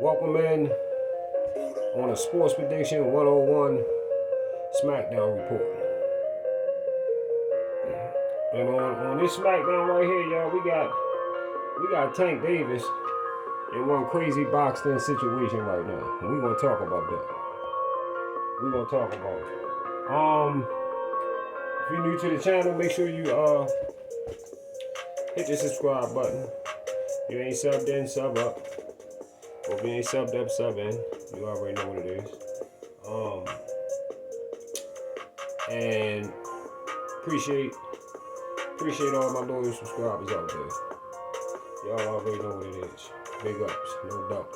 Welcome in on a Sports Prediction 101 SmackDown report. And on this SmackDown right here, y'all, we got Tank Davis in one crazy boxed in situation right now. And we're gonna talk about that. We're gonna talk about it. If you're new to the channel, make sure you hit the subscribe button. If you ain't subbed in, sub up. Or if you ain't subbed up, sub in. You already know what it is. And appreciate all my loyal subscribers out there. Y'all already know what it is. Big ups, no doubt.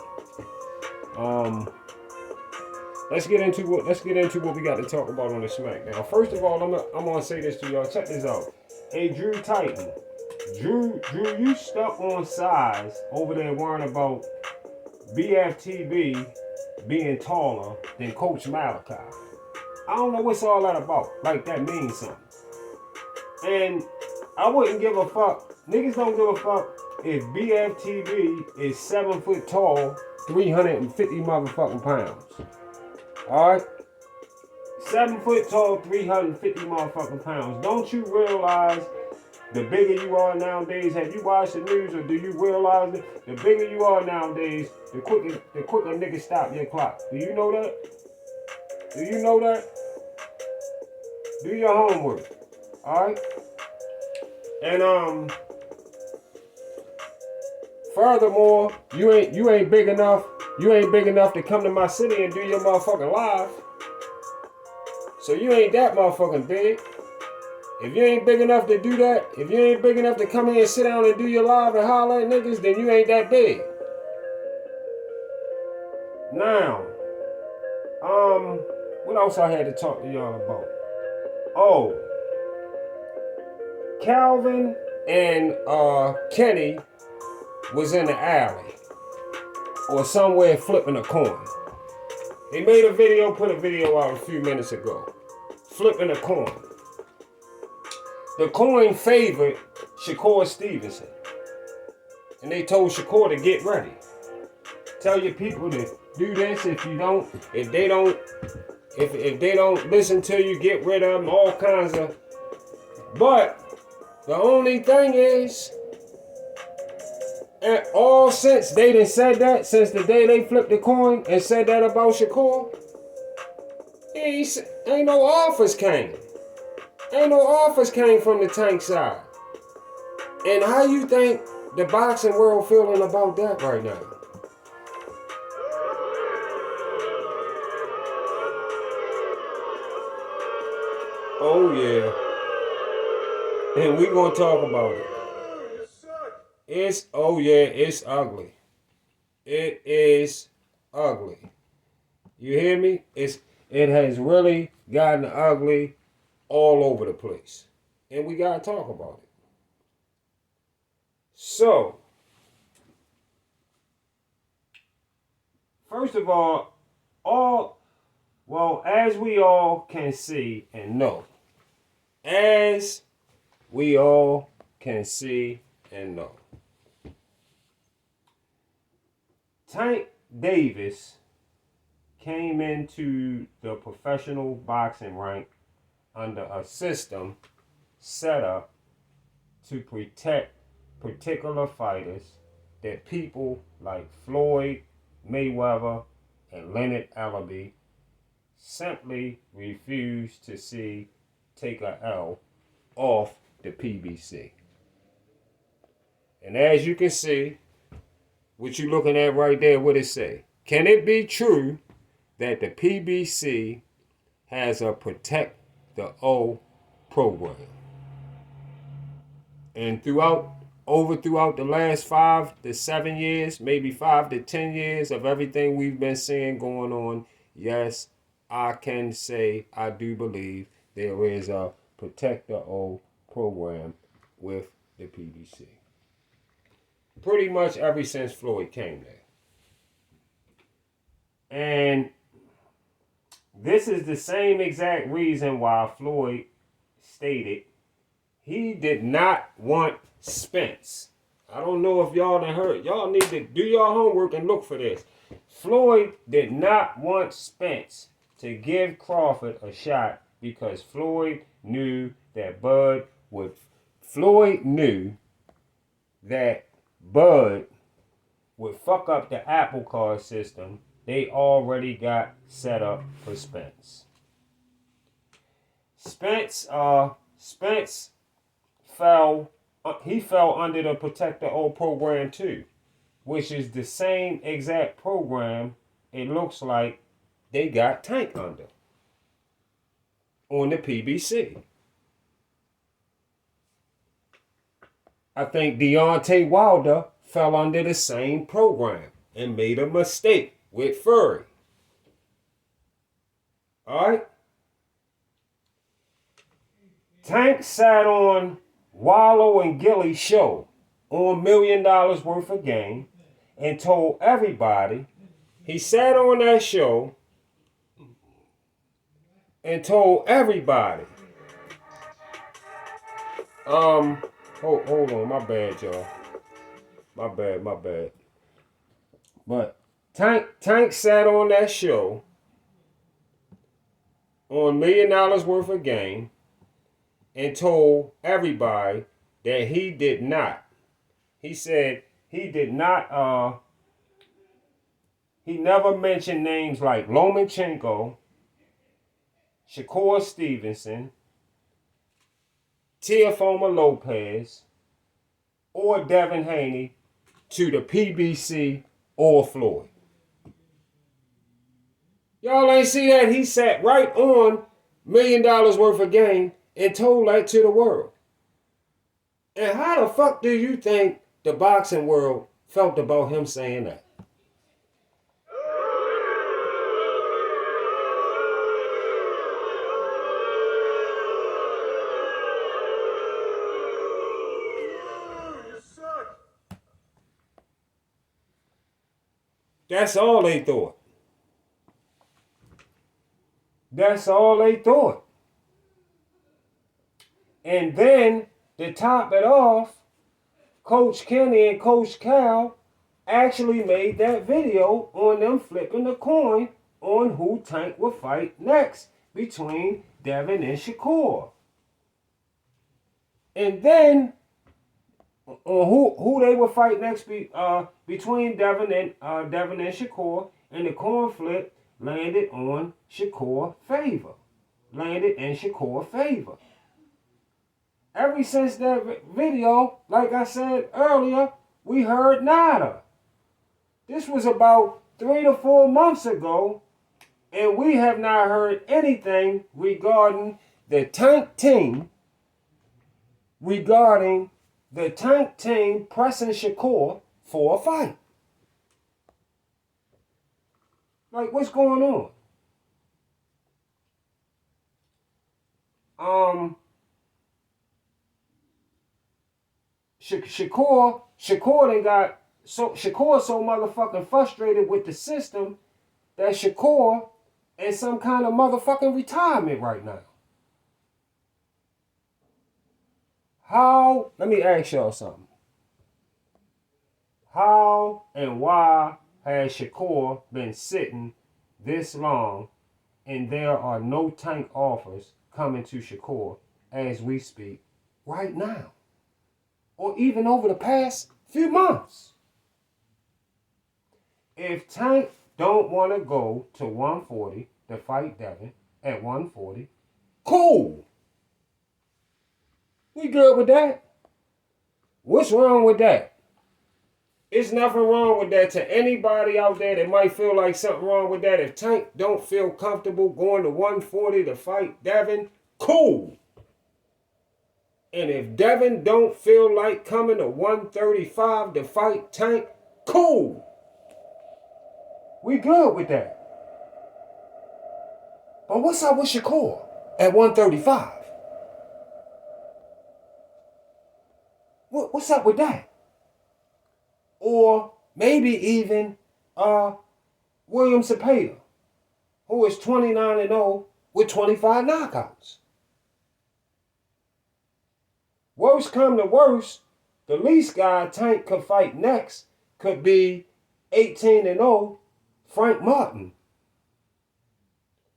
Let's get into what we got to talk about on the SmackDown. First of all, I'm gonna say this to y'all. Check this out. Hey, Drew Titan. Drew, you stuck on size over there worrying about BFTB being taller than Coach Malachi. I don't know what's all that about. Like, that means something. And I wouldn't give a fuck. Niggas don't give a fuck if BFTB is 7 foot tall, 350 motherfucking pounds. Alright? 7 foot tall, 350 motherfucking pounds. Don't you realize the bigger you are nowadays? Have you watched the news, or do you realize that the bigger you are nowadays, the quicker niggas stop your clock? Do you know that? Do you know that? Do your homework. Alright? And furthermore, you ain't big enough. You ain't big enough to come to my city and do your motherfucking live. So you ain't that motherfucking big. If you ain't big enough to do that, if you ain't big enough to come here and sit down and do your live and holler at niggas, then you ain't that big. Now, what else I had to talk to y'all about? Oh, Calvin and Kenny was in the alley or somewhere flipping a coin. They made a video, put a video out a few minutes ago, flipping a coin. The coin favored Shakur Stevenson, and they told Shakur to get ready. Tell your people to do this. If they don't listen to you, get rid of them. All kinds of. But the only thing is, and all since they done said that, since the day they flipped the coin and said that about Shakur, ain't no offers came. Ain't no offers came from the Tank side. And how you think the boxing world feeling about that right now? Oh yeah. And we gonna talk about it. It's ugly. It is ugly. You hear me? It has really gotten ugly all over the place. And we gotta talk about it. So, first of all, as we all can see and know, as we all can see and know, Tank Davis came into the professional boxing rank under a system set up to protect particular fighters that people like Floyd Mayweather and Leonard Allaby simply refuse to see take a L off the PBC. And as you can see, what you looking at right there, what it say? Can it be true that the PBC has a Protect the O program? And throughout the last 5 to 7 years, maybe 5 to 10 years of everything we've been seeing going on, yes, I can say I do believe there is a Protect the O program with the PBC. Pretty much ever since Floyd came there. And this is the same exact reason why Floyd stated he did not want Spence. I don't know if y'all done heard. Y'all need to do your homework and look for this. Floyd did not want Spence to give Crawford a shot because Floyd knew that Bud would. Floyd knew that Bud would fuck up the Apple Card system they already got set up for Spence. Spence fell. He fell under the Protect the O program too, which is the same exact program it looks like they got Tank under on the PBC. I think Deontay Wilder fell under the same program and made a mistake with Fury. All right? Tank sat on Wallow and Gilly's show on $1 million worth of game and told everybody, he sat on that show and told everybody, hold on, my bad, y'all. My bad. But Tank sat on that show on $1 million worth of game and told everybody that he did not. He said he did not, he never mentioned names like Lomachenko, Shakur Stevenson, Teofimo Lopez, or Devin Haney to the PBC or Floyd. Y'all ain't see that? He sat right on $1 million worth of game and told that to the world. And how the fuck do you think the boxing world felt about him saying that? That's all they thought. That's all they thought. And then, to top it off, Coach Kenny and Coach Cal actually made that video on them flipping the coin on who Tank would fight next between Devin and Shakur. And then, on who they would fight next between Devin and Shakur, and the coin flip landed on Shakur favor. Landed in Shakur favor. Ever since that video, like I said earlier, we heard nada. This was about 3 to 4 months ago, and we have not heard anything regarding the Tank team, pressing Shakur for a fight. Like, what's going on? Shakur so motherfucking frustrated with the system that Shakur in some kind of motherfucking retirement right now. Let me ask y'all something. How and why has Shakur been sitting this long and there are no Tank offers coming to Shakur as we speak right now? Or even over the past few months? If Tank don't want to go to 140 to fight Devin at 140, cool. We good with that. What's wrong with that? It's nothing wrong with that to anybody out there that might feel like something wrong with that. If Tank don't feel comfortable going to 140 to fight Devin, cool. And if Devin don't feel like coming to 135 to fight Tank, cool. We good with that. But what's up with Shakur at 135? What's up with that? Or maybe even William Cepeda, who is 29-0 with 25 knockouts. Worst come to worst, The least guy Tank could fight next could be 18-0 Frank Martin,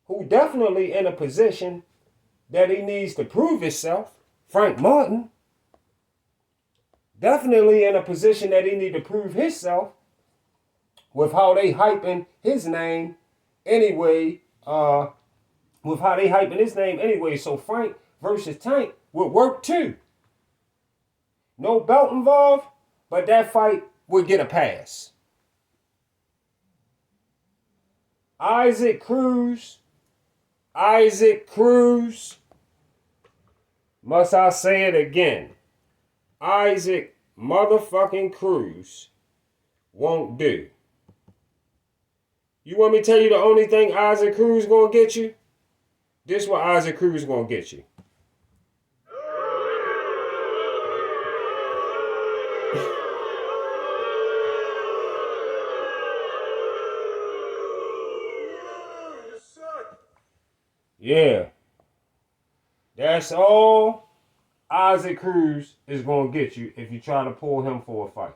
who definitely in a position that he needs to prove himself. Frank Martin definitely in a position that he need to prove himself with how they hyping his name anyway. With how they hyping his name anyway. So Frank versus Tank would work too. No belt involved, but that fight would get a pass. Isaac Cruz. Must I say it again? Isaac motherfucking Cruz won't do. You want me to tell you the only thing Isaac Cruz gonna get you? This is what Isaac Cruz gonna get you. Yeah. That's all Isaac Cruz is going to get you if you try to pull him for a fight.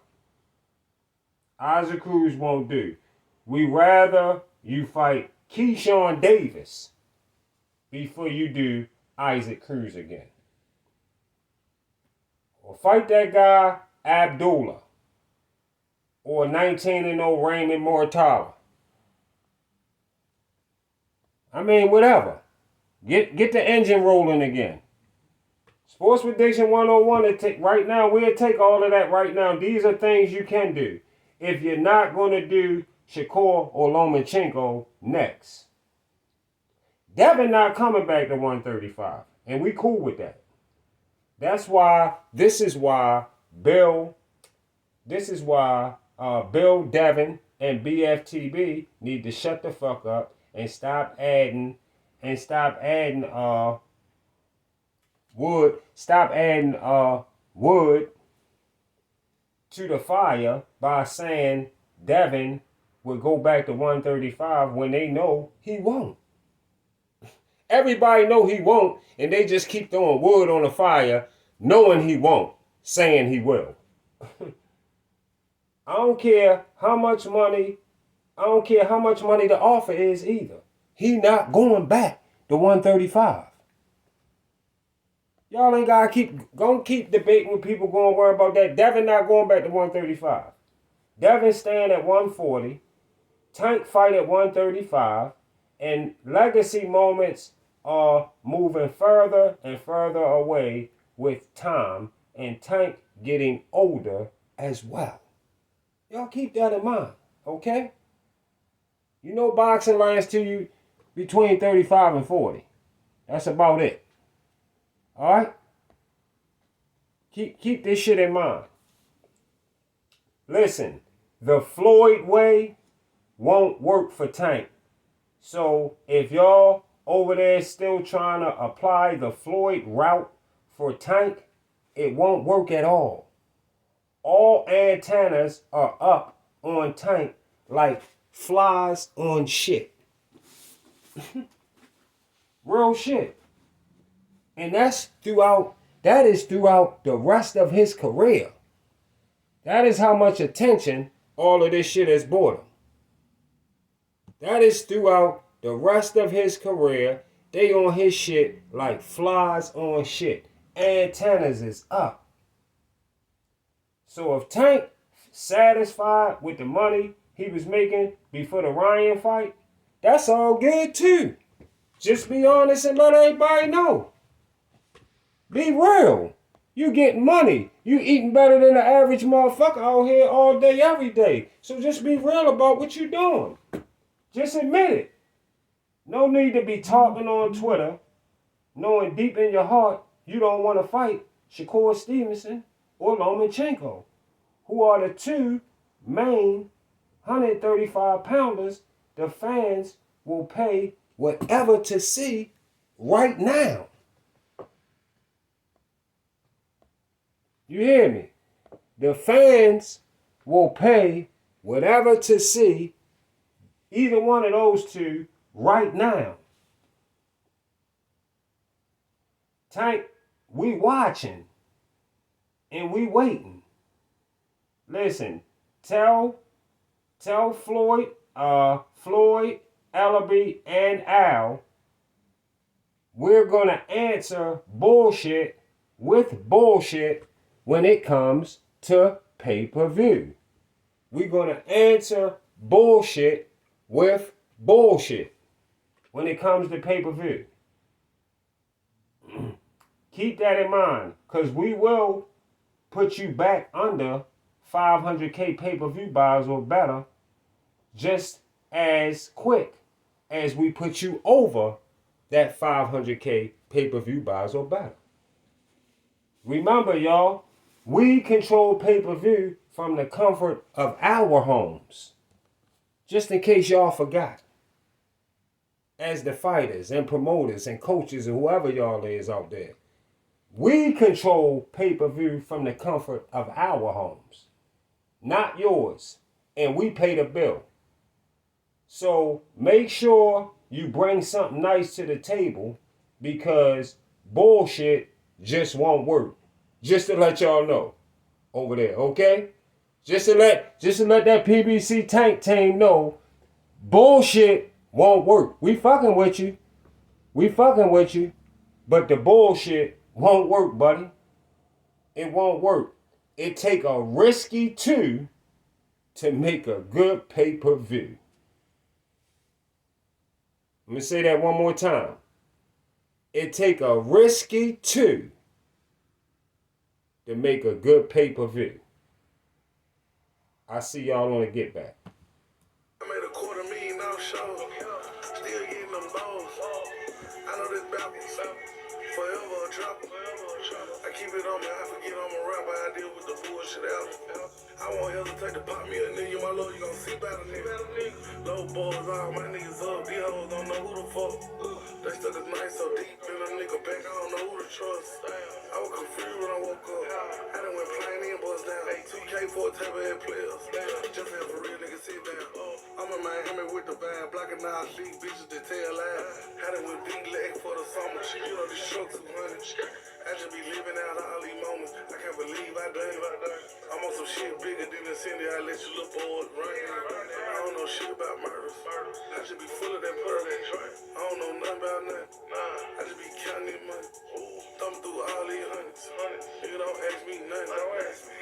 Isaac Cruz won't do. We rather you fight Keyshawn Davis before you do Isaac Cruz again. Or fight that guy Abdullah. Or 19-0 Raymond Mortala. I mean, whatever. Get the engine rolling again. Sports Prediction 101, right now, we'll take all of that right now. These are things you can do. If you're not going to do Shakur or Lomachenko next. Devin not coming back to 135. And we cool with that. This is why Bill, Devin, and BFTB need to shut the fuck up and stop adding wood. Stop adding wood to the fire by saying Devin would go back to 135 when they know he won't. Everybody know he won't, and they just keep throwing wood on the fire, knowing he won't, saying he will. I don't care how much money the offer is either. He not going back to 135. Y'all ain't gotta keep debating with people going worry about that. Devin not going back to 135. Devin staying at 140. Tank fight at 135. And legacy moments are moving further and further away with time. And Tank getting older as well. Y'all keep that in mind, okay? You know boxing lasts to you between 35 and 40. That's about it. All right? Keep this shit in mind. Listen, the Floyd way won't work for Tank. So if y'all over there still trying to apply the Floyd route for Tank, it won't work at all. All antennas are up on Tank like flies on shit. Real shit. And that is throughout the rest of his career. That is how much attention all of this shit has brought him. That is throughout the rest of his career. They on his shit like flies on shit. Antennas is up. So if Tank satisfied with the money he was making before the Ryan fight, that's all good too. Just be honest and let everybody know. Be real. You getting money. You eating better than the average motherfucker out here all day, every day. So just be real about what you doing. Just admit it. No need to be talking on Twitter, knowing deep in your heart you don't want to fight Shakur Stevenson or Lomachenko, who are the two main 135-pounders the fans will pay whatever to see right now. You hear me? The fans will pay whatever to see either one of those two right now. Tank, we watching and we waiting. Listen, tell Floyd, Ellaby, and Al, we're gonna answer bullshit with bullshit when it comes to pay-per-view. We're gonna answer bullshit with bullshit when it comes to pay-per-view. Keep that in mind, because we will put you back under 500K pay-per-view buys or better just as quick as we put you over that 500K pay-per-view buys or better. Remember, y'all, we control pay-per-view from the comfort of our homes. Just in case y'all forgot. As the fighters and promoters and coaches and whoever y'all is out there, we control pay-per-view from the comfort of our homes, not yours, and we pay the bill. So make sure you bring something nice to the table, because bullshit just won't work. Just to let y'all know over there, okay? Just to let that PBC tank team know, bullshit won't work. We fucking with you. But the bullshit won't work, buddy. It won't work. It take a risky two to make a good pay-per-view. Let me say that one more time. It take a risky two to make a good pay-per-view. I see y'all on the Get Back. I made $250,000 show. Still getting them balls. I know this backwards. Forever a dropper. I keep it on me. I forget I'm a rapper. I deal with the bullshit out. I won't hesitate to pop me a nigga. My lord, you gon' see better nigga. Low boys, all my niggas up. These hoes don't know who the fuck. They stuck a knife so deep in a nigga back. I don't know who to trust. I was confused when I woke up. I done went playing in, bust down. 2K4 table head players. Just have a real nigga sit down. I'm a Miami with the band. Blocking out big bitches that tell lies. Had it with big leg for the summer. You know this truck 200. I just be living out all these moments. I can't believe I done it. I'm on some shit bigger than the city. I let you look bored running. I don't know shit about murders. I just be full of that purse. I don't know nothing about nothing. I just be counting this money. Thumb through all these hundreds. Nigga don't ask me nothing. Don't ask me.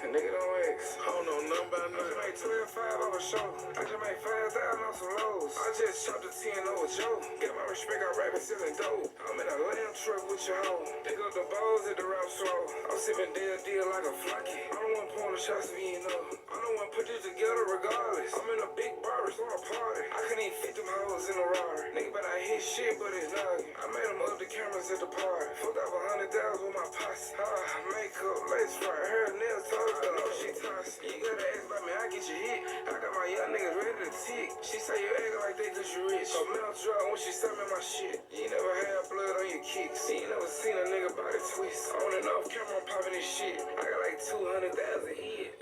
Nigga don't ask. I don't know nothing about nothing. I just made 12.5 on a show. I just made 5,000 on some lows. I just chopped a 10 over Joe. Get my respect, I rap and selling dope. I'm in a lamb truck with your hoe. Pick up the balls at the rap slow. I'm sipping deal like a flocky. I don't want to point the shots if you know. I don't want to put this together regardless. I'm in a big bar, it's not a party. I couldn't even fit them hoes in a Rari. Nigga, but I hit shit, but it's noggin. I made them up the cameras at the party. Fucked up 100,000 with my posse. Makeup, lace front, hair, nails, toes. I know she tossy. You gotta ask about me, I get you hit. I got my young niggas ready to tick. She say you acting like they cause you rich. So mouth dry when she sent me my shit. You never had blood on your kicks. You never seen a nigga body twist. On and off camera, I'm popping this shit. I got like 200,000 hit.